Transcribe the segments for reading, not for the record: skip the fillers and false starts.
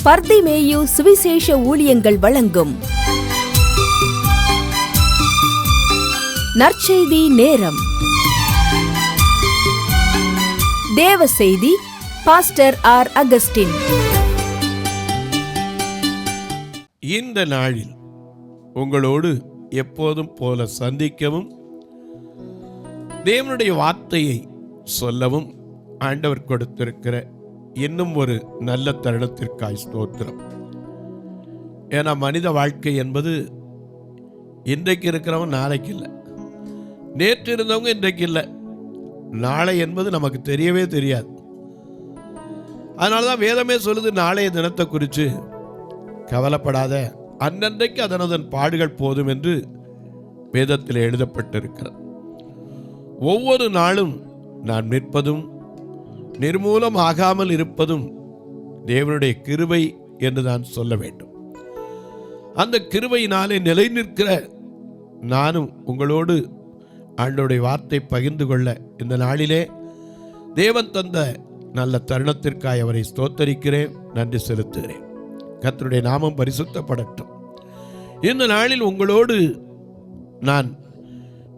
பர்திமேயு சுவிசேஷ ஊழியங்கள் வழங்கும் நற்செய்தி நேரம். தேவ செய்தி பாஸ்டர் ஆர். அகஸ்டின். இந்த நாளில் உங்களோடு எப்போதும் போல சந்திக்கவும் தேவனுடைய வார்த்தையை சொல்லவும் ஆண்டவர் கொடுத்திருக்கிற இன்னும் ஒரு நல்ல தருணத்திற்காய் ஸ்தோத்திரம். ஏன்னா மனித வாழ்க்கை என்பது இன்றைக்கு இருக்கிறவங்க நாளைக்கு இல்லை, நேற்று இருந்தவங்க இன்றைக்கு இல்லை, நாளை என்பது நமக்கு தெரியவே தெரியாது. அதனால தான் வேதமே சொல்லுது, நாளைய தினத்தை குறித்து கவலைப்படாத, அன்னன்றைக்கு அதனதன் பாடுகள் போதும் என்று வேதத்தில் எழுதப்பட்டிருக்கிறது. ஒவ்வொரு நாளும் நான் நிற்பதும் நிர்மூலம் ஆகாமல் இருப்பதும் தேவனுடைய கிருபை என்று நான் சொல்ல வேண்டும். அந்த கிருபையினாலே நிலை நிற்கிற நானும் உங்களோடு ஆண்டவருடைய வார்த்தை பகிர்ந்து கொள்ள இந்த நாளிலே தேவன் தந்த நல்ல தருணத்திற்காக அவரை ஸ்தோத்தரிக்கிறேன், நன்றி செலுத்துகிறேன். கர்த்தருடைய நாமம் பரிசுத்தப்படட்டும். இந்த நாளில் உங்களோடு நான்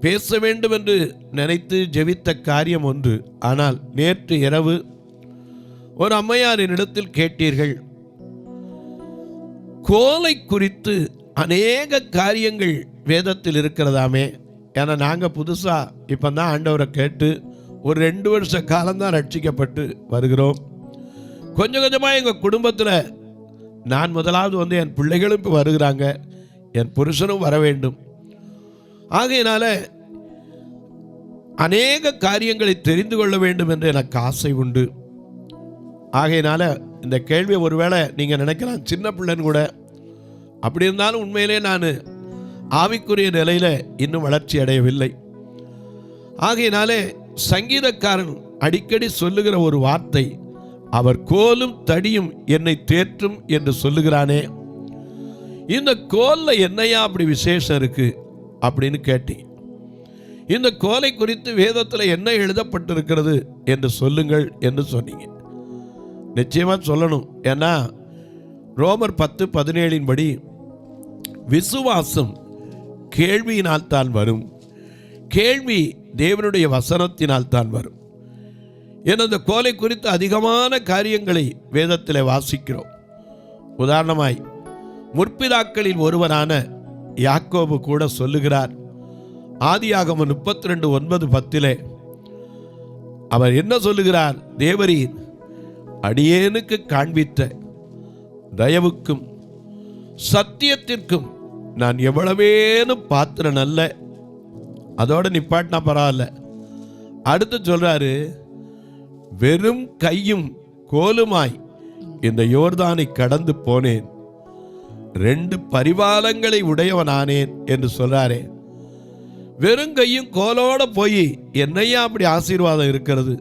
பேச வேண்டும் என்று நினைத்து ஜெபித்த காரியம் ஒன்று. ஆனால் நேற்று இரவு ஒரு அம்மையாரின் இடத்தில் கேட்டீர்கள், கோலை குறித்து அநேக காரியங்கள் வேதத்தில் இருக்கிறதாமே. ஏன்னா நாங்கள் புதுசாக இப்போ தான் ஆண்டவரை கேட்டு ஒரு 2 வருஷ காலம்தான் ரட்சிக்கப்பட்டு வருகிறோம். கொஞ்சம் கொஞ்சமாக எங்கள் குடும்பத்தில் நான் முதலாவது என் பிள்ளைகளும் இப்போ வருகிறாங்க, என் புருஷனும் வர வேண்டும். ஆகையினால அநேக காரியங்களை தெரிந்து கொள்ள வேண்டும் என்று எனக்கு ஆசை உண்டு. ஆகையினால இந்த கேள்வியை ஒருவேளை நீங்கள் நினைக்கலாம் சின்ன பிள்ளைன்னு கூட, அப்படி இருந்தாலும் உண்மையிலே நான் ஆவிக்குரிய நிலையில் இன்னும் வளர்ச்சி அடையவில்லை. ஆகையினாலே சங்கீதக்காரன் அடிக்கடி சொல்லுகிற ஒரு வார்த்தை, அவர் கோலும் தடியும் என்னை தேற்றும் என்று சொல்லுகிறானே. இந்த கோல்ல என்னையா அப்படி விசேஷம் இருக்கு அப்படின்னு கேட்டீங்க. இந்த கோலை குறித்து வேதத்தில் என்ன எழுதப்பட்டிருக்கிறது என்று சொல்லுங்கள் என்று சொன்னீங்க. நிச்சயமா சொல்லணும். ஏன்னா ரோமர் 10:17 படி விசுவாசம் கேள்வியினால் தான் வரும், கேள்வி தேவனுடைய வசனத்தினால் தான் வரும். ஏன்னா இந்த கோலை குறித்து அதிகமான காரியங்களை வேதத்தில் வாசிக்கிறோம். உதாரணமாய் முற்பிதாக்களில் ஒருவரான யாக்கோபு கூட சொல்லுகிறார், ஆதியாகமம் 32:9-10 அவர் என்ன சொல்லுகிறார்? தேவரீர் அடியேனுக்கு காண்பித்த தயவுக்கும் சத்தியத்திற்கும் நான் எவ்வளவேனும் பாத்திரன் அல்ல. அதோட நிப்பாட்டினா பரவாயில்ல. அடுத்து சொல்றாரு, வெறும் கையும் கோலுமாய் இந்த யோர்தானை கடந்து போனேன், 2 பரிவாளங்களை உடையவனானேன் என்று சொல்றாரே. வெறும் கையும் கோலோட போய் என்னையா அப்படி ஆசீர்வாதம் இருக்கிறது,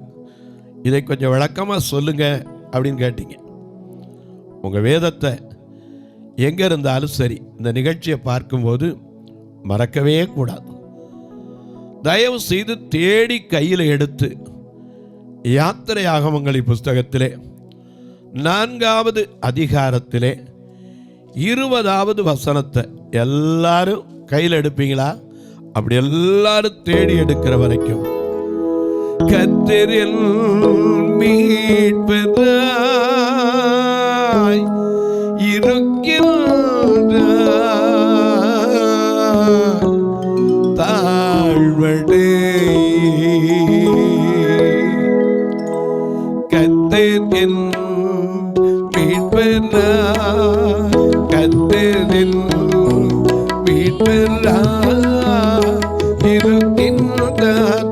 இதை கொஞ்சம் விளக்கமாக சொல்லுங்க அப்படின்னு கேட்டீங்க. உங்கள் வேதத்தை எங்கே இருந்தாலும் சரி இந்த நிகழ்ச்சியை பார்க்கும்போது மறக்கவே கூடாது. தயவு செய்து தேடி கையில் எடுத்து யாத்திரை ஆகமங்களின் புஸ்தகத்திலே 4வது அதிகாரத்திலே 20வது வசனத்தை எல்லாரும் கையில் எடுப்பீங்களா? அப்படி எல்லாரும் தேடி எடுக்கிற வரைக்கும் கர்த்தரில் மீட்பராய் இருக்கின்றார் தாழ்வடை கர்த்தரில் மீட்பராய் கர்த்தரில் மீட்பராய் இருக்கின்ற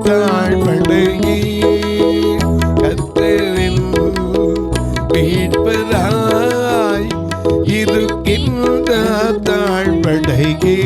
தாழ்வடையே கர்த்தரில் மீட்பராய் இருக்கின்ற தாழ்வடையே.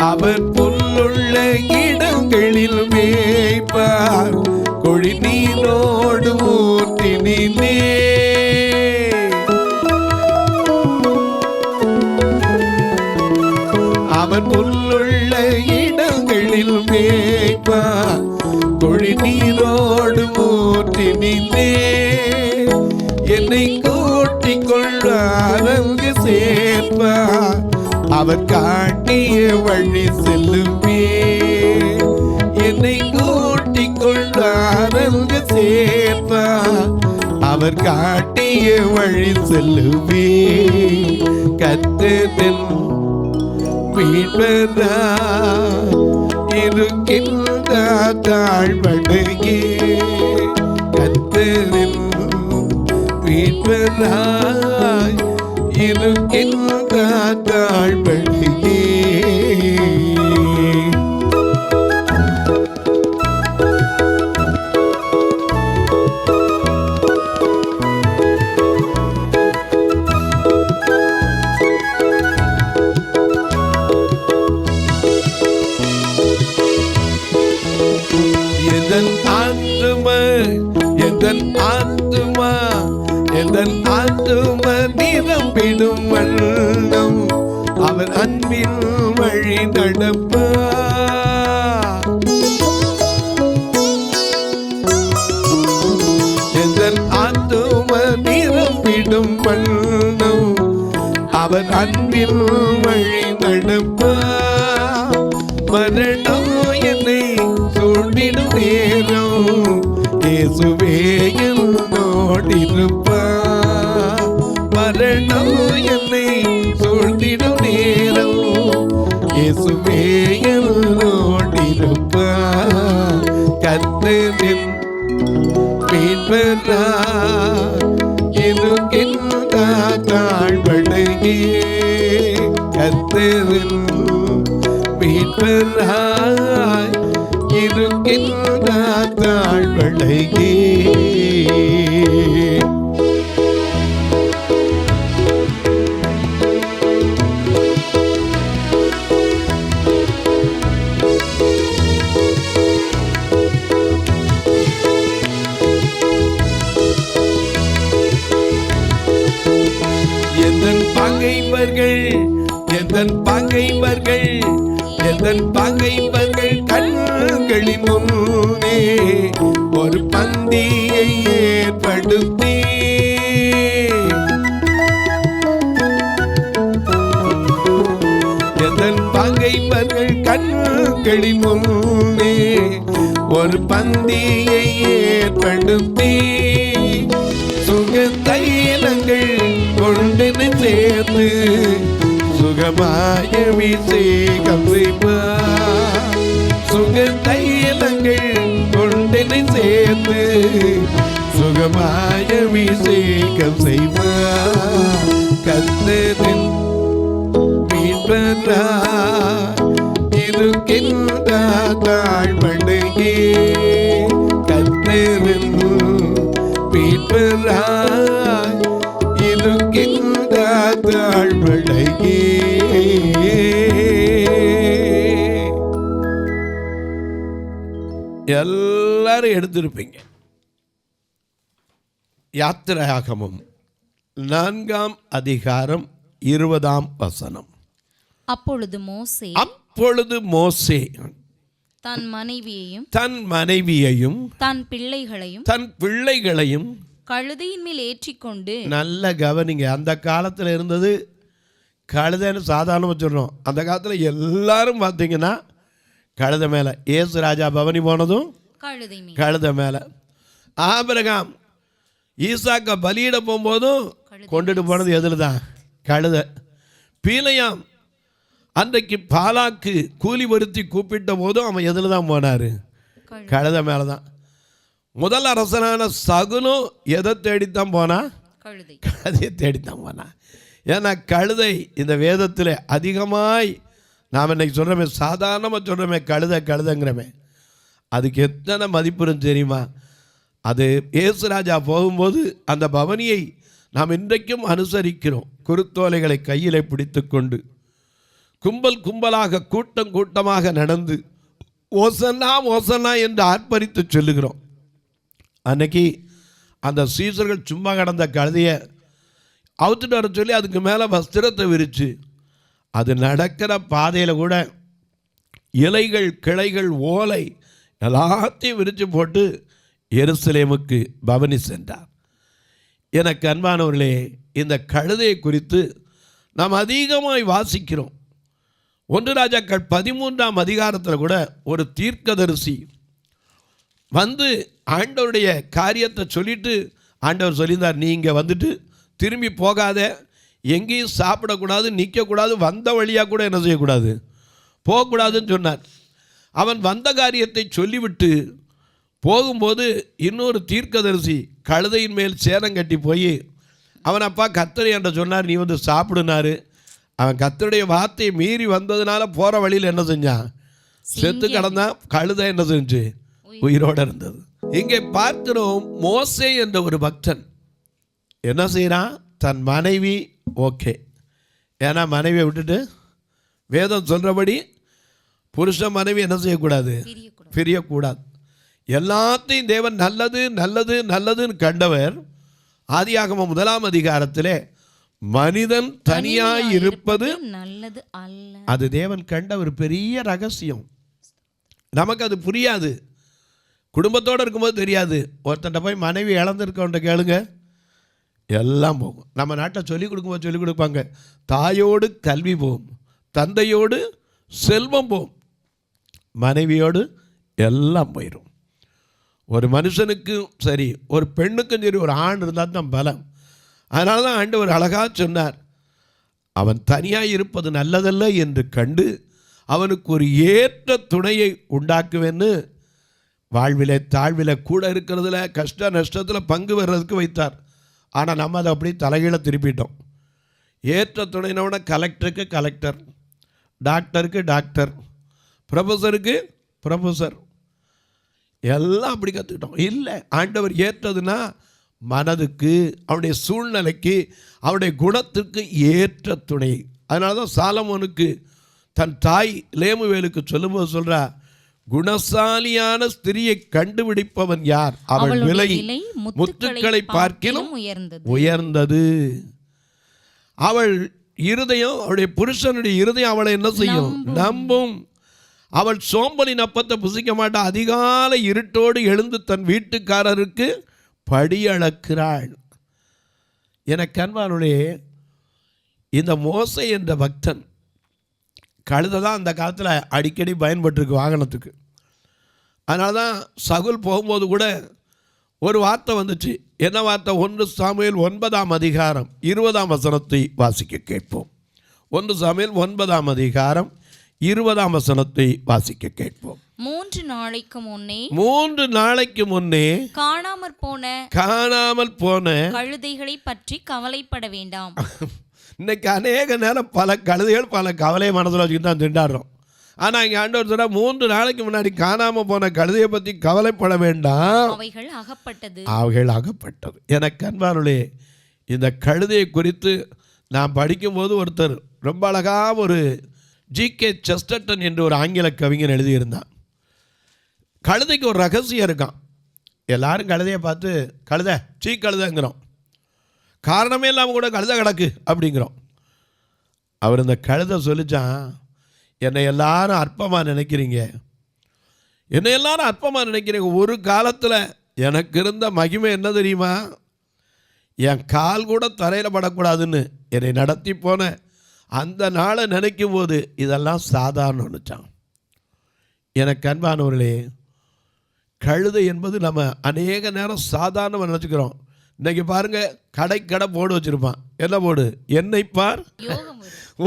அவர் புல்லுள்ளே இடங்களில் மேய்ப்பார், கொழி நீரோடு ஊற்றினிலே. அவர் புல்லுள்ள இடங்களில் மேய்ப்பார், கொழி நீரோடு ஊற்றினிலே. என்னை கூட்டிக் கொள்வார், அங்கு சேர்ப்பார், அவர் காட்டிய வழி செல்லுமே. என்னை கூட்டிக் கொள்வார், அங்கு சேர்ப்பார், அவர் காட்டிய வழி செல்லுமே. கர்த்தரின் மீட்பரா இருக்கின்ற தாழ்வடையே. கர்த்தரின் மீட்பராய் இருக்கின்ற தாழ்வடையே. எதன் ஆத்துமா நிரம்பிடும் வண்ணம் அவர் அன்பின் வழி நடப்பார். எதன் ஆத்துமா நிரம்பிடும் வண்ணம் அவர் அன்பின் வழி நடப்பார். மரணம் என்னை சூழ்ந்திடும் நேரம் இயேசுவே என்னோடிருப்பார். மரணம் என்னை சூழ்ந்திடும் நேரம் இயேசுவே என்னோடிருப்பார். கர்த்தரின் மீட்பராய் இருக்கின்ற தாழ்வடையே. கர்த்தரின் மீட்பராய் இருக்கின்ற தாழ்வடையே. எதன் பகைவர்கள் கண்களின் முன்னே ஒரு பந்தியை ஏற்படுத்தி. எதன் பகைவர்கள் கண்களின் முன்னே ஒரு பந்தியை ஏற்படுத்தி. சுகதைலங்கள் கொண்டு சேர்ந்து சுகமாய அபிஷேகம் செய்வார். சுகதைலங்கள் கொண்டனை சேர்ந்து சுகமாய அபிஷேகம் செய்வார். கர்த்தரின் மீட்பராய் இருக்கின்ற தாழ்வடையே. கர்த்தரின் மீட்பராய் இருக்கின்ற தாழ்வடையே. எல்லாரும் எடுத்திருப்பீங்க. யாத்திராகமம் 4ஆம் அதிகாரம் 20ஆம் வசனம். அப்பொழுது மோசே தன் மனைவியையும் தன் பிள்ளைகளையும் கழுதையின் மேல் ஏற்றிக்கொண்டு. நல்ல கவனிங்க, அந்த காலத்தில் இருந்தது கழுதைன்னு சாதாரணமாக சொல்கிறோம். அந்த காலத்தில் எல்லாரும் பார்த்தீங்கன்னா கழுதை மேலே. ஏசு ராஜா பவனி போனதும் கழுதை மேலே. ஆபிரகாம் ஈசாக்க பலியிட போகும்போதும் கொண்டுட்டு போனது எதில் தான்? கழுதை. பீலையாம் அன்றைக்கு பாலாக்கு கூலி வருத்தி கூப்பிட்ட போதும் அவன் எதில் தான் போனார்? கழுதை மேலே தான். முதல் அரசனான சகுனும் எதை தேடித்தான் போனா? கழுதையை தேடித்தான் போனா. ஏன்னா கழுதை இந்த வேதத்தில் அதிகமாய் நாம் இன்னைக்கு சொல்கிறோமே, சாதாரணமாக சொல்கிறோமே கழுதைங்கிறமே, அதுக்கு எத்தனை மதிப்புன்னு தெரியுமா? அது இயேசு ராஜா போகும்போது அந்த பவனியை நாம் இன்றைக்கும் அனுசரிக்கிறோம். குருத்தோலைகளை கையில் பிடித்து கொண்டு கும்பல் கும்பலாக கூட்டம் கூட்டமாக நடந்து ஓசன்னா ஓசன்னா என்று ஆர்ப்பரித்து சொல்லுகிறோம். அன்னைக்கு அந்த சீசர்கள் சும்மா கடந்த கழுதையை அவுத்துட்டு வர சொல்லி அதுக்கு மேலே வஸ்திரத்தை விரித்து அது நடக்கிற பாதையில் கூட இலைகள் கிளைகள் ஓலை எல்லாத்தையும் விரித்து போட்டு எருசலேமுக்கு பவனி சென்றார். எனக்கு அன்பானவர்களே, இந்த கழுதையை குறித்து நாம் அதிகமாய் வாசிக்கிறோம். 1 ராஜாக்கள் 13ஆம் அதிகாரத்தில் கூட ஒரு தீர்க்கதரிசி வந்து ஆண்டவருடைய காரியத்தை சொல்லிட்டு ஆண்டவர் சொல்லியிருந்தார், நீங்கள் வந்துட்டு திரும்பி போகாத, எங்கேயும் சாப்பிடக்கூடாது, நிற்கக்கூடாது, வந்த வழியாக கூட என்ன செய்யக்கூடாது, போகக்கூடாதுன்னு சொன்னார். அவன் வந்த காரியத்தை சொல்லிவிட்டு போகும்போது இன்னொரு தீர்க்கதரிசி கழுதையின் மேல் சேரம் கட்டி போய் அவன் அப்பா கர்த்தர் என்ற சொன்னார், நீ வந்து சாப்பிடுனாரு. அவன் கர்த்தருடைய வார்த்தையை மீறி வந்ததுனால போகிற வழியில் என்ன செஞ்சான், செத்து கிடந்தான். கழுதை என்ன செஞ்சு உயிரோடு இருந்தது. இங்கே பார்க்கிறோம், மோசே என்ற ஒரு பக்தன் என்ன செய்கிறான், தன் மனைவி ஓகே, ஏன்னா மனைவியை விட்டுட்டு வேதம் சொல்கிறபடி புருஷன் மனைவி என்ன செய்யக்கூடாது, பிரியக்கூடாது. எல்லாத்தையும் தேவன் நல்லது நல்லது நல்லதுன்னு கண்டவர். ஆதியாகமம் 1ஆம் அதிகாரத்திலே மனிதன் தனியாய் இருப்பது நல்லது அல்ல, அது தேவன் கண்ட ஒரு பெரிய ரகசியம். நமக்கு அது புரியாது, குடும்பத்தோடு இருக்கும்போது தெரியாது. ஒருத்தன்ட்ட போய் மனைவி இழந்திருக்கவன்ட்ட கேளுங்க, எல்லாம் போகும். நம்ம நாட்டை சொல்லிக் கொடுக்கும்போது சொல்லிக் கொடுப்பாங்க, தாயோடு கல்வி போகும், தந்தையோடு செல்வம் போகும், மனைவியோடு எல்லாம் போயிடும். ஒரு மனுஷனுக்கும் சரி, ஒரு பெண்ணுக்கும் சரி, ஒரு ஆண் இருந்தால் தான் பலம். அதனால தான் ஆண்டவர் அழகாக சொன்னார், அவன் தனியாக இருப்பது நல்லதல்ல என்று கண்டு அவனுக்கு ஒரு ஏற்ற துணையை உண்டாக்குவேன்னு வாழ்விலே தாழ்வில கூட இருக்கிறதுல கஷ்ட நஷ்டத்தில் பங்கு வர்றதுக்கு வைத்தார். ஆனால் நம்ம அதை அப்படி தலைகீழ திருப்பிட்டோம். ஏற்ற துணைனோட கலெக்டருக்கு கலெக்டர், டாக்டருக்கு டாக்டர், ப்ரொஃபஸருக்கு ப்ரொஃபஸர், எல்லாம் அப்படி கற்றுக்கிட்டோம். இல்லை, ஆண்டவர் ஏற்றதுன்னா மனதுக்கு, அவனுடைய சூழ்நிலைக்கு, அவனுடைய குணத்துக்கு ஏற்ற துணை. அதனால தான் சாலமோனுக்கு தன் தாய் லேமுவேலுக்கு சொல்லும்போது சொல்கிறா, குணசாலியான ஸ்திரியை கண்டுபிடிப்பவன் யார், அவள் விலை முத்துக்களை பார்க்கிலும் உயர்ந்தது. அவள் இருதயம், அவளுடைய புருஷனுடைய இருதயம் அவளை என்ன செய்யும், நம்பும். அவள் சோம்பலின் அப்பத்தை புசிக்க மாட்டா, அதிகாலை இருட்டோடு எழுந்து தன் வீட்டுக்காரருக்கு படியளக்கிறாள். எனக்கு அன்பானுடைய இந்த மோசே என்ற பக்தன் கழுதை தான் அந்த காலத்தில் அடிக்கடி பயன்பட்டுருக்கு வாகனத்துக்கு. அதனால தான் சகுல் போகும்போது கூட ஒரு வார்த்தை வந்துச்சு. என்ன வார்த்தை? 1 சாமுவேல் 9ஆம் அதிகாரம் 20ஆம் வசனத்தை வாசிக்க கேட்போம். 1 சாமுவேல் 9ஆம் அதிகாரம் 20ஆம் வசனத்தை வாசிக்க கேட்போம். 3 நாளைக்கு முன்னே காணாமல் போன கழுதைகளை பற்றி கவலைப்பட வேண்டாம். இன்னைக்கு அநேக நேரம் பல கழுதைகள் பல கவலையை மனதில் வச்சுக்கிட்டு தான் திண்டாடுறோம். ஆனால் இங்கே ஆண்டவர் சொல்ற 3 நாளைக்கு முன்னாடி காணாமல் போன கழுதையை பற்றி கவலைப்பட வேண்டாம், அவைகள் அகப்பட்டது. எனக்கு அன்பானுளே, இந்த கழுதையை குறித்து நான் படிக்கும்போது ஒருத்தர் ரொம்ப அழகாக ஒரு ஜி.கே. செஸ்டர்டன் என்று ஒரு ஆங்கில கவிஞர் எழுதியிருந்தான். கழுதைக்கு ஒரு ரகசியம் இருக்கான். எல்லாரும் கழுதையை பார்த்து கழுதை கழுதைங்கிறோம், காரணமே இல்லாமல் கூட கழுதை கிடக்கு அப்படிங்கிறோம். அவர் இந்த கழுதை சொல்லிச்சான், என்னை எல்லாரும் அற்பமாக நினைக்கிறீங்க, என்னை எல்லாரும் அற்பமாக நினைக்கிறீங்க. ஒரு காலத்தில் எனக்கு இருந்த மகிமை என்ன தெரியுமா, என் கால் கூட தரையில் படக்கூடாதுன்னு என்னை நடத்தி போன அந்த நாளை நினைக்கும் போது இதெல்லாம் சாதாரணம் நினச்சான். எனக்கு அன்பானவர்களே, கழுதை என்பது நம்ம அநேக நேரம் சாதாரணமாக நினச்சிக்கிறோம். இன்றைக்கி பாருங்கள், கடை போர்டு வச்சுருப்பான். என்ன போர்டு? என்னை பார்.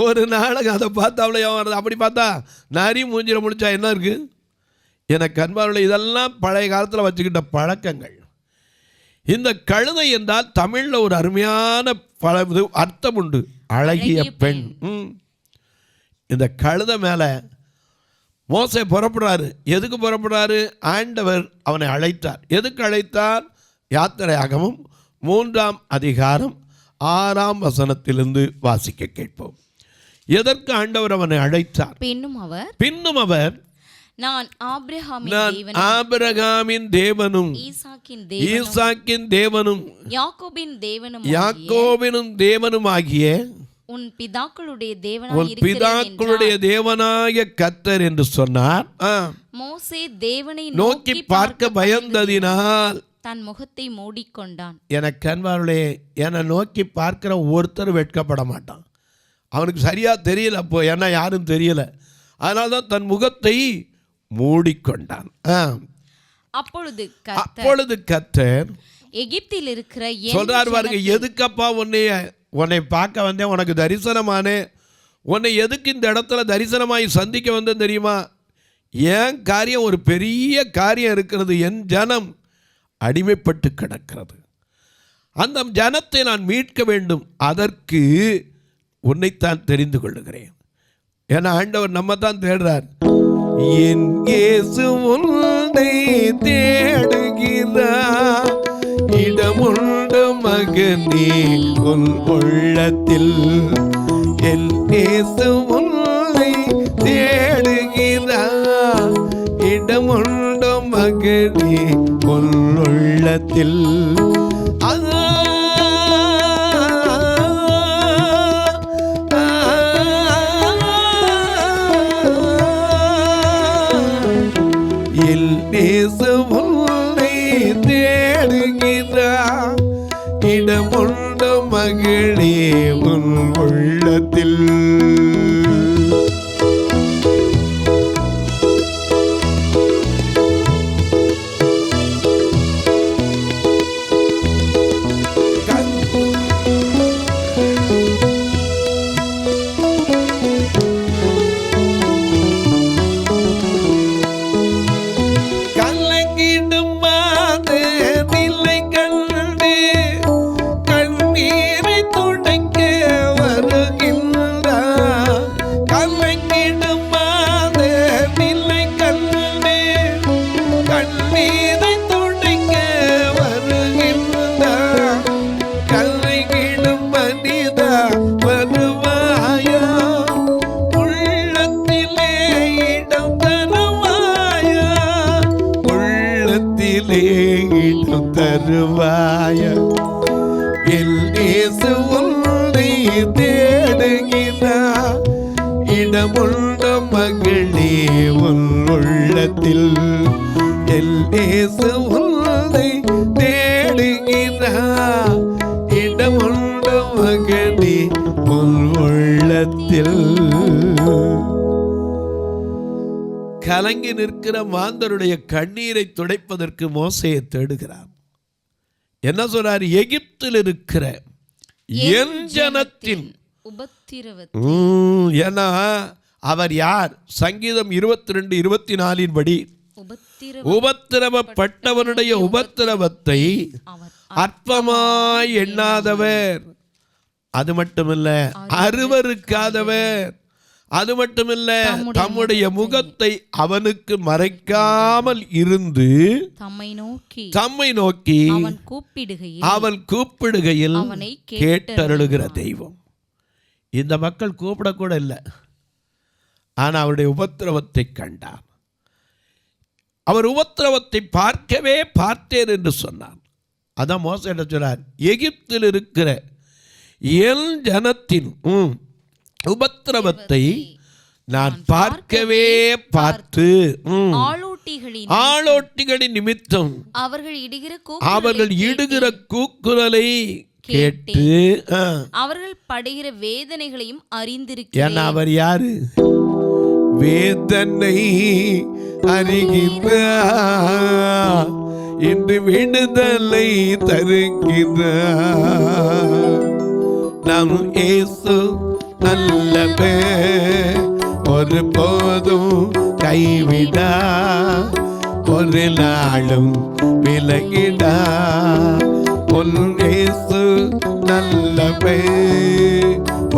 ஒரு நாளைக்கு அதை பார்த்து அவ்வளோ வருது. அப்படி பார்த்தா நரி மூஞ்சில முடிச்சா என்ன இருக்குது? எனக்கு அன்பானவர்களே, இதெல்லாம் பழைய காலத்தில் வச்சுக்கிட்ட பழக்கங்கள். இந்த கழுதை என்றால் தமிழில் ஒரு அருமையான அர்த்தம் உண்டு, அழகிய பெண். இந்த கழுதை மேலே மோசே புறப்படுறாரு. எதுக்கு புறப்படுறாரு? ஆண்டவர் அவனை அழைத்தார். எதுக்கு அழைத்தார்? யாத்திரையாகமம் 3ஆம் அதிகாரம் 6ஆம் வசனத்திலிருந்து வாசிக்க கேட்போம். எதற்கு ஆண்டவர் அவனை அழைத்தார்? பின்னும் அவர் நான் ஆபிரகாமின் தேவனும் ஈசாக்கின் தேவனும் யாக்கோபின் தேவனுமாகிய உன் பிதாக்களுடைய தேவனாய கர்த்தர் என்று சொன்னார். மோசே தேவனை நோக்கி பார்க்க பயந்ததினால் தன் முகத்தை மூடிக்கொண்டான். எனக்கு அன்பார்களே, என்னை நோக்கி பார்க்கிற ஒருத்தர் வெட்கப்பட மாட்டான். அவனுக்கு சரியா தெரியல, அப்போ என்ன யாரும் தெரியல, அதனால்தான் தன் முகத்தை மூடிக்கொண்டான். அப்பொழுது கர்த்தர் எகிப்தில் இருக்கிற சொல்றார் பாருங்க, எதுக்கப்பா உன்னை பார்க்க வந்தேன், உனக்கு தரிசனமானே, உன்னை எதுக்கு இந்த இடத்துல தரிசனமாய் சந்திக்க வந்தேன் தெரியுமா? என் காரியம் ஒரு பெரிய காரியம் இருக்கிறது. என் ஜனம் அடிமைப்பட்டு கிடக்கிறது, அந்த ஜனத்தை நான் மீட்க வேண்டும், அதற்கு உன்னைத்தான் தெரிந்து கொள்ளுகிறேன். ஏன்னா ஆண்டவர் நம்ம தான் தேடுறார். என் இயேசு உன்னை தேடுகிறார், இடமுண்டு மகனே உன் உள்ளத்தில். என் இயேசு உன்னை தேடுகிறார், இடமுண்டு மகனே உன் உள்ளத்தில். என் இயேசு உன்னை தேடுகிறார், இடமுண்டு மகளே உன் உள்ளத்தில். தருவாயா என் இயேசு உன்னை தேடுகிறார், இடமுள்ள மகளே உன் உள்ளத்தில். என் இயேசு உன்னை தேடுகிறார், இடமுள்ள மகளே உன் உள்ளத்தில். கலங்கி நிற்கிற மாந்தருடைய கண்ணீரை துடைப்பதற்கு மோசேயை தேடுகிறார். என்ன சொல்றார்? எகிப்தில் இருக்கிற என் ஜனத்தின் ஏன்னா அவர் யார்? சங்கீதம் 22:24 படி உபத்திரவப்பட்டவனுடைய உபத்திரவத்தை அற்பமாய் எண்ணாதவர், அது மட்டுமல்ல அருவருக்காதவர், அது மட்டுமில்ல தம்முடைய முகத்தை அவனுக்கு மறைக்காமல் இருந்து தம்மை நோக்கி அவன் கூப்பிடுகையில் கேட்டருளுகிற தெய்வம். இந்த மக்கள் கூப்பிடக்கூட இல்லை, ஆனால் அவருடைய உபத்திரவத்தை கண்டார். அவர் உபத்திரவத்தை பார்க்கவே பார்த்தேன் என்று சொன்னார். அதான் மோசே என்ன சொன்னார்? எகிப்தில் இருக்கிற என் ஜனத்தின் உபத்திரவத்தை நான் பார்க்கவே பார்த்து ஆளோட்டிகளின் நிமித்தம் அவர்கள் இடுகிற கூக்குரலை கேட்டு அவர்கள் படுகிற வேதனைகளையும் அறிந்திருக்கிறேன். அவர் யாரு? வேதனை அறிகிறார், இன்று விடுதலை தருகிறார். நம் இயேசு நல்லவர், ஒரு போதும் கைவிடா, ஒரு நாளும் விலகிடா. உன் இயேசு நல்லவர்,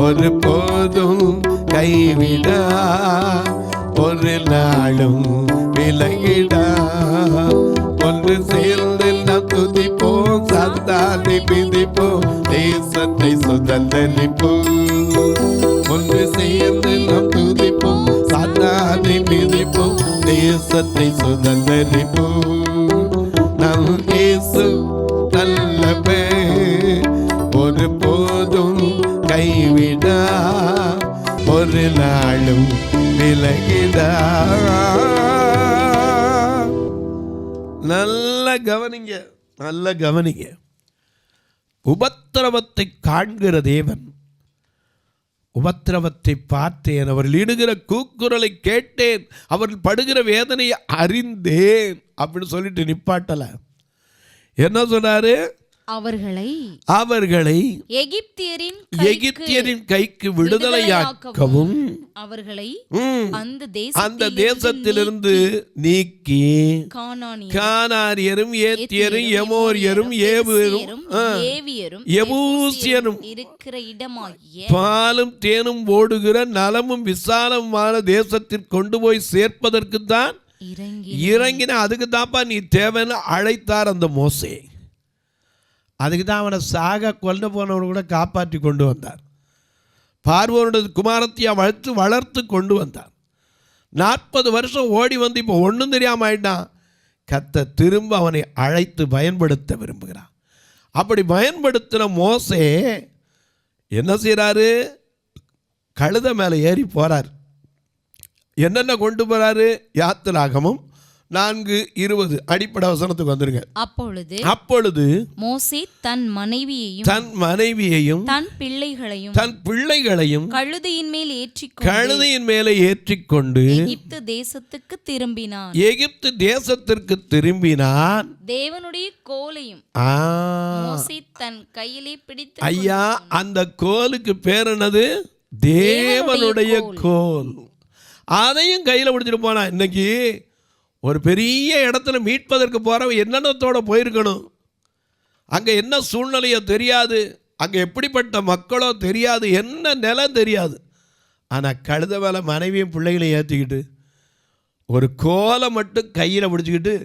ஒரு போதும் கைவிடா, ஒரு நாளும் விலகிடா. ஒன்று சேர்ந்து நாம் துதிப்போம், சாத்தானை மிதிப்போம், தேசத்தை சுதந்தரிப்போம். ஒன்று சேர்ந்து நாம் துதிப்போம், சாத்தானை மிதிப்போம், தேசத்தை சுதந்தரிப்போம். நம் இயேசு நல்லவர், ஒரு போதும் கைவிடா, ஒரு நாளும் விலகிடா. நல்ல கவனிங்க, நல்ல கவனிங்க. உபத்திரவத்தை காண்கிற தேவன், உபத்திரவத்தை பார்த்தேன், அவர்கள் இடுகிற கூக்குரலை கேட்டேன், அவர்கள் படுகிற வேதனையை அறிந்தேன் அப்படின்னு சொல்லிட்டு நிப்பாட்டல. என்ன சொன்னாரு? அவர்களை எகிப்தியரின் கைக்கு விடுதலையாக்கவும் அவர்களை அந்த தேசத்திலிருந்து நீக்கி கானானியரும் ஏத்தியரும் எமோரியரும் எபூசியரும் இருக்கிற இடமாகிய பாலும் தேனும் ஓடுகிற நலமும் விசாலமான தேசத்திற்கு கொண்டு போய் சேர்ப்பதற்கு தான் இறங்கின. அதுக்கு தான்ப்பா நீ தேவைன்னு அழைத்தார் அந்த மோசே. அதுக்கு தான் அவனை சாக கொண்டு போனவனை கூட காப்பாற்றி கொண்டு வந்தார். பார்வோனுடைய குமாரத்தையை வளர்த்து கொண்டு வந்தார். 40 வருஷம் ஓடி வந்து இப்போ ஒன்றும் தெரியாமல் ஆயிட்டான். கர்த்தர் திரும்ப அவனை அழைத்து பயன்படுத்த விரும்புகிறான். அப்படி பயன்படுத்தின மோசே என்ன செய்கிறாரு? கழுதை மேலே ஏறி போகிறார். என்னென்ன கொண்டு போகிறாரு? யாத்திராகமம் 4:20 அடிப்படை வசனத்துக்கு வந்துருங்க. அப்பொழுது மோசே தன் மனைவியையும் தன் பிள்ளைகளையும் கழுதையின் மேலே ஏற்றிக்கொண்டு எகிப்து தேசத்திற்கு திரும்பினான். தேவனுடைய கோலையும் மோசே தன் கையிலே பிடித்து, ஐயா, அந்த கோலுக்கு பேர் என்னது? தேவனுடைய கோல். அதையும் கையில் பிடிச்சிட்டு போனா. இன்னைக்கு ஒரு பெரிய இடத்துல மீட்பதற்கு போகிறவன் என்னென்னத்தோடு போயிருக்கணும். அங்கே என்ன சூழ்நிலையோ தெரியாது, அங்கே எப்படிப்பட்ட மக்களோ தெரியாது, என்ன நிலம் தெரியாது. ஆனால் கழுத மேலே மனைவியும் பிள்ளைகளையும் ஏற்றிக்கிட்டு ஒரு கோலை மட்டும் கையில் பிடிச்சிக்கிட்டு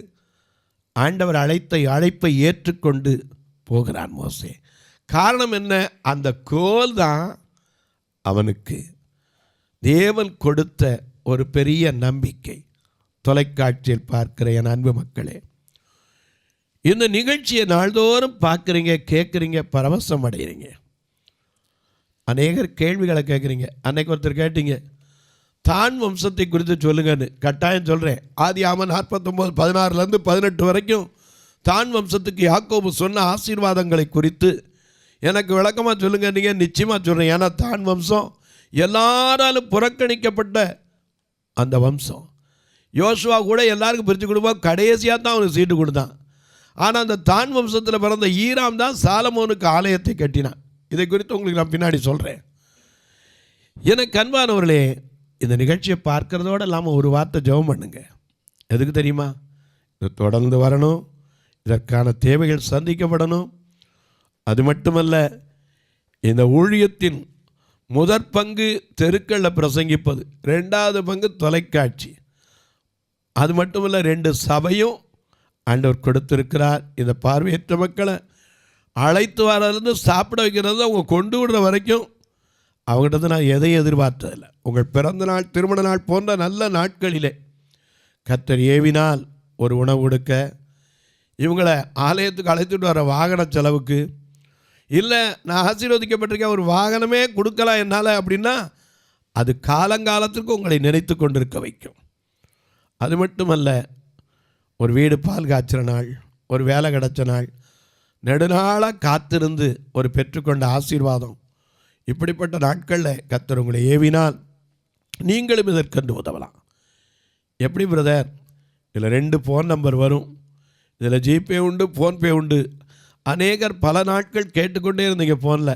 ஆண்டவர் அழைப்பை ஏற்றுக்கொண்டு போகிறான் மோசே. காரணம் என்ன? அந்த கோல் தான் அவனுக்கு தேவன் கொடுத்த ஒரு பெரிய நம்பிக்கை. தொலைக்காட்சியில் பார்க்கிற என் அன்பு மக்களே, இந்த நிகழ்ச்சியை நாள்தோறும் பார்க்குறீங்க, கேட்குறீங்க, பரவசம் அடைகிறீங்க. அநேகர் கேள்விகளை கேட்குறீங்க. அன்னைக்கு ஒருத்தர் கேட்டீங்க, தான் வம்சத்தை குறித்து சொல்லுங்கன்னு. கட்டாயம் சொல்கிறேன். ஆதியாகமம் 49:16-18 வரைக்கும் தான் வம்சத்துக்கு யாக்கோபு சொன்ன ஆசீர்வாதங்களை குறித்து எனக்கு விளக்கமாக சொல்லுங்க. நீங்கள் நிச்சயமாக சொல்கிறேன். ஏன்னா தான் வம்சம் எல்லாராலும் புறக்கணிக்கப்பட்ட அந்த வம்சம். யோசுவா கூட எல்லாருக்கும் பிரித்து கொடுப்போம், கடைசியாக தான் அவனுக்கு சீட்டு கொடுத்தான். ஆனால் அந்த தான் வம்சத்தில் பிறந்த ஈராம் தான் சாலமோனுக்கு ஆலயத்தை கட்டினான். இதை குறித்து உங்களுக்கு நான் பின்னாடி சொல்கிறேன். எனக்கு அன்பானவர்களே, இந்த நிகழ்ச்சியை பார்க்குறதோடு இல்லாமல் ஒரு வார்த்தை ஜெபம் பண்ணுங்க. எதுக்கு தெரியுமா? இது தொடர்ந்து வரணும், இதற்கான தேவைகள் சந்திக்கப்படணும். அது மட்டுமல்ல, இந்த ஊழியத்தின் முதற் பங்கு தெருக்களில் பிரசங்கிப்பது, 2வது பங்கு தொலைக்காட்சி. அது மட்டுமல்ல, 2 சபையும் ஆண்டவர் கொடுத்திருக்கிறார். இந்த பார்வையற்ற மக்களை அழைத்து வரலேருந்து சாப்பிட வைக்கிறது, அவங்க கொண்டு விடுற வரைக்கும் அவங்ககிட்ட நான் எதையும் எதிர்பார்த்ததில்லை. உங்கள் பிறந்த நாள், திருமண நாள் போன்ற நல்ல நாட்களிலே கர்த்தர் ஏவினால் ஒரு உணவு கொடுக்க, இவங்களை ஆலயத்துக்கு அழைத்துட்டு வர வாகன செலவுக்கு, இல்லை நான் ஆசீர்வதிக்கப்பட்டிருக்கேன் ஒரு வாகனமே கொடுக்கலாம் என்னால் அப்படின்னா, அது காலங்காலத்திற்கு உங்களை நினைத்து கொண்டிருக்க வைக்கும். அது மட்டுமல்ல, ஒரு வீடு பால் காய்ச்சிற நாள், ஒரு வேலை கிடச்ச நாள், நெடுநாளாக காத்திருந்து ஒரு பெற்றுக்கொண்ட ஆசீர்வாதம், இப்படிப்பட்ட நாட்களில் கர்த்தர் உங்களை ஏவினால் நீங்களும் இதற்கென்று உதவலாம். எப்படி பிரதர்? இதில் 2 ஃபோன் நம்பர் வரும். இதில் ஜிபே உண்டு, ஃபோன்பே உண்டு. அநேகர் பல நாட்கள் கேட்டுக்கொண்டே இருந்தீங்க ஃபோனில்.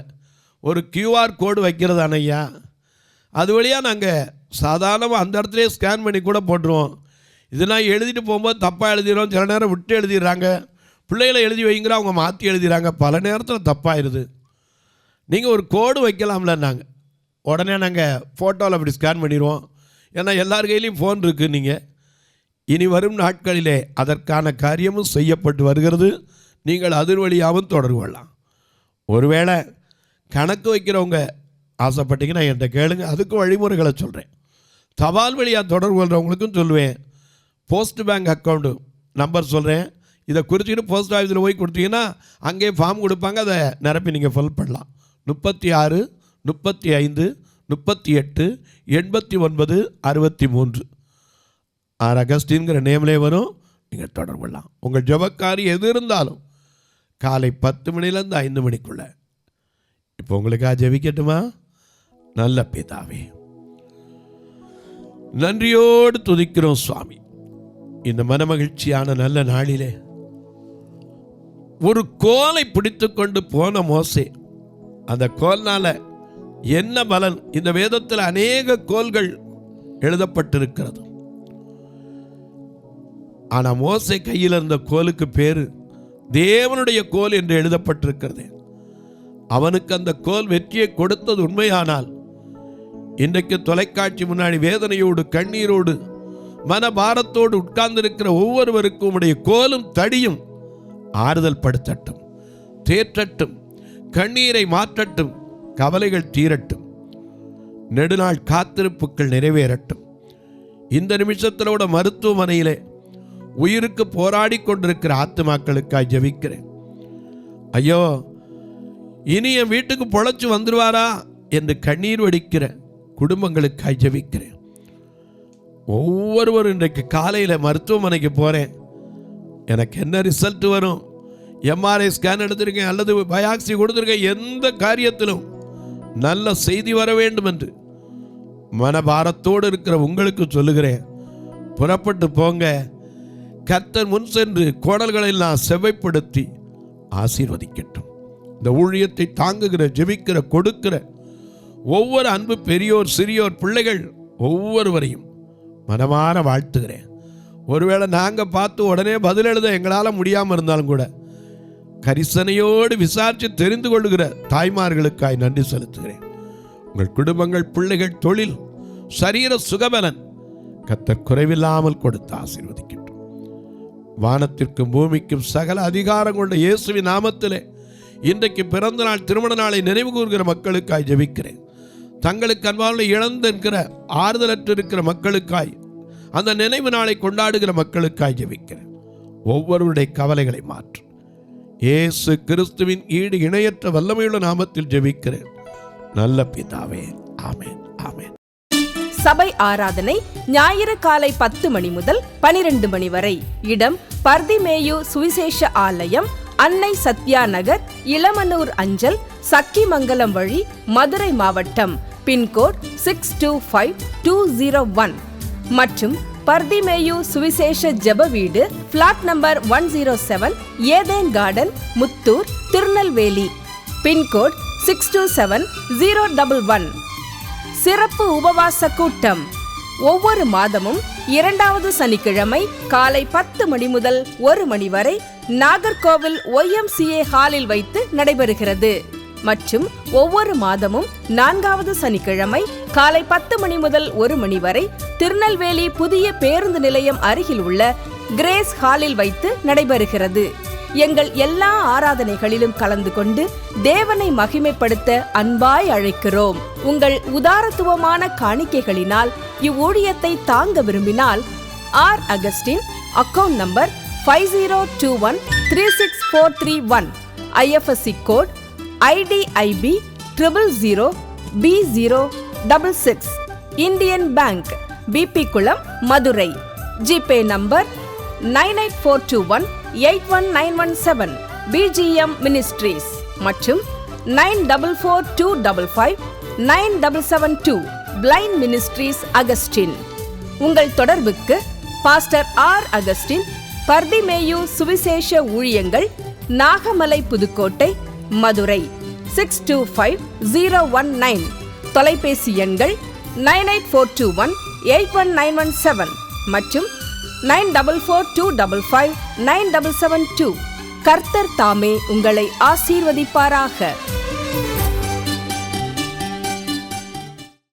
ஒரு QR கோடு வைக்கிறதான ஐயா, அது வழியாக நாங்கள் சாதாரணமாக அந்த இடத்துலேயே ஸ்கேன் பண்ணி கூட போட்டுருவோம். இதெல்லாம் எழுதிட்டு போகும்போது தப்பாக எழுதிடுறோம், சில நேரம் விட்டு எழுதிடுறாங்க. பிள்ளைகளை எழுதி வைங்கிற அவங்க மாற்றி எழுதிடுறாங்க, பல நேரத்தில் தப்பாகிடுது. நீங்கள் ஒரு கோடு வைக்கலாம்லன்னாங்க. உடனே நாங்கள் ஃபோட்டோவில் அப்படி ஸ்கேன் பண்ணிடுவோம். ஏன்னா எல்லார் கையிலையும் ஃபோன் இருக்குது. நீங்கள் இனி வரும் நாட்களிலே அதற்கான காரியமும் செய்யப்பட்டு வருகிறது. நீங்கள் அதிர் வழியாகவும் தொடர்பு கொள்ளலாம். ஒருவேளை கணக்கு வைக்கிறவங்க ஆசைப்பட்டீங்கன்னா என்கிட்ட கேளுங்க, அதுக்கும் வழிமுறைகளை சொல்கிறேன். தபால் வழியாக தொடர்பு கொள்கிறவங்களுக்கும் சொல்லுவேன். போஸ்ட் பேங்க் அக்கௌண்ட்டு நம்பர் சொல்கிறேன். இதை குறிச்சிட்டு போஸ்ட் ஆஃபீஸில் போய் கொடுத்தீங்கன்னா அங்கேயே ஃபார்ம் கொடுப்பாங்க. அதை நிரப்பி நீங்கள் ஃபில் பண்ணலாம். 36 35 38 89 63 ஆர் அகஸ்டின்கிற நேம்லேயே வரும். நீங்கள் தொடர்பு கொள்ளலாம். உங்கள் ஜெபக்காரி எது இருந்தாலும் காலை 10 மணிலேருந்து 5 மணிக்குள்ளே. இப்போ உங்களுக்காக ஜெபிக்கட்டுமா? நல்ல பிதாவே, நன்றியோடு துதிக்கிறோம் சுவாமி. இந்த மனமகிழ்ச்சியான நல்ல நாளிலே ஒரு கோலை பிடித்து கொண்டு போன மோசே, அந்த கோல்னால என்ன பலன்? இந்த வேதத்தில் அநேக கோல்கள் எழுதப்பட்டிருக்கிறது. ஆனால் மோசே கையில் இருந்த கோலுக்கு பேரு தேவனுடைய கோல் என்று எழுதப்பட்டிருக்கிறது. அவனுக்கு அந்த கோல் வெற்றியை கொடுத்தது உண்மையானால், இன்றைக்கு தொலைக்காட்சி முன்னாடி வேதனையோடு கண்ணீரோடு மனபாரத்தோடு உட்கார்ந்திருக்கிற ஒவ்வொருவருக்கும் உடைய கோலும் தடியும் ஆறுதல் படுத்தட்டும், தேற்றட்டும், கண்ணீரை மாற்றட்டும், கவலைகள் தீரட்டும், நெடுநாள் காத்திருப்புகள் நிறைவேறட்டும். இந்த நிமிஷத்திலோட மருத்துவமனையிலே உயிருக்கு போராடி கொண்டிருக்கிற ஆத்துமாக்களுக்காய் ஜெபிக்கிறேன். ஐயோ, இனி என் வீட்டுக்கு பொழைச்சு வந்துடுவாரா என்று கண்ணீர் வடிக்கிற குடும்பங்களுக்காய் ஜெபிக்கிறேன். ஒவ்வொருவரும் இன்றைக்கு காலையில் மருத்துவமனைக்கு போகிறேன், எனக்கு என்ன ரிசல்ட் வரும், எம்ஆர்ஐ ஸ்கேன் எடுத்திருக்கேன் அல்லது பயாப்சி கொடுத்துருக்கேன், எந்த காரியத்திலும் நல்ல செய்தி வர வேண்டும் என்று மனபாரத்தோடு இருக்கிற உங்களுக்கு சொல்லுகிறேன். புறப்பட்டு போங்க. கர்த்தர் முன் சென்று கோடல்களை நான் செவ்வைப்படுத்தி ஆசீர்வதிக்கட்டும். இந்த ஊழியத்தை தாங்குகிற, ஜெபிக்கிற, கொடுக்கிற ஒவ்வொரு அன்பு பெரியோர் சிறியோர் பிள்ளைகள் ஒவ்வொருவரையும் மனமாற வாழ்த்துகிறேன். ஒருவேளை நாங்கள் பார்த்து உடனே பதில் எழுத எங்களால் முடியாமல் இருந்தாலும் கூட கரிசனையோடு விசாரித்து தெரிந்து கொள்ளுகிற தாய்மார்களுக்காய் நன்றி செலுத்துகிறேன். உங்கள் குடும்பங்கள், பிள்ளைகள், தொழில், சரீர சுகபலன் கர்த்தர் குறைவில்லாமல் கொடுத்து ஆசீர்வதிக்கட்டும். வானத்திற்கும் பூமிக்கும் சகல அதிகாரம் கொண்ட இயேசுவின் நாமத்திலே இன்றைக்கு பிறந்த நாள், திருமண நாளை நினைவு கூறுகிற மக்களுக்காய் ஜெபிக்கிறேன். தங்களுக்கு அன்பான இழந்திருக்கிற, ஆறுதலற்று இருக்கிற மக்களுக்காய், அந்த நினைவு நாளை கொண்டாடுகிற மக்களுக்காய் ஜெபிக்கிறேன். ஒவ்வொருவருடைய கவலைகளை மாற்றும் இயேசு கிறிஸ்துவின் ஈடு இணையற்ற வல்லமையுள்ள நாமத்தில் ஜெபிக்கிறேன் நல்ல பிதாவே. ஆமென், ஆமென். சபை ஆராதனை ஞாயிறு காலை 10 மணி முதல் 12 மணி வரை. இடம் பர்திமேயு சுவிசேஷ ஆலயம், அன்னை சத்யா நகர், இளமனூர் அஞ்சல், சக்கிமங்கலம் வழி, மதுரை மாவட்டம். பின்கோட் 625201 மற்றும் பர்திமேயு சுவிசேஷ ஜெப வீடு, flat number 107, Eden garden, Muthur, Tirunelveli. Pin code 627011. சிறப்பு உபவாச கூட்டம் ஒவ்வொரு மாதமும் 2வது சனிக்கிழமை காலை 10 மணி முதல் 1 மணி வரை நாகர்கோவில் YMCA ஹாலில் வைத்து நடைபெறுகிறது. மற்றும் ஒவ்வொரு மாதமும் 4வது சனிக்கிழமை காலை 10 மணி முதல் 1 மணி வரை திருநெல்வேலி புதிய பேருந்து நிலையம் அருகில் உள்ள கிரேஸ் ஹாலில் வைத்து நடைபெறுகிறது. எங்கள் எல்லா ஆராதனைகளிலும் கலந்து கொண்டு தேவனை மகிமைப்படுத்த அன்பாய் அழைக்கிறோம். உங்கள் உதாரத்துவமான காணிக்கைகளினால் இவ்வூழியத்தை தாங்க விரும்பினால் R Augustine, account number 5021364331, IFSC code IDIB 000B066, Indian bank, BP குளம், Madurai. GPay number 9842181917, BGM ministries மற்றும் 9442559772, பிளைண்ட் மினிஸ்ட்ரீஸ் அகஸ்டின். உங்கள் தொடர்புக்கு பாஸ்டர் ஆர் அகஸ்டின், பர்திமேயு சுவிசேஷ ஊழியங்கள், நாகமலை, புதுக்கோட்டை, மதுரை 625019. தொலைபேசி எண்கள் 9842181917 மற்றும் 9442559772. கர்த்தர் தாமே உங்களை ஆசீர்வதிப்பாராக.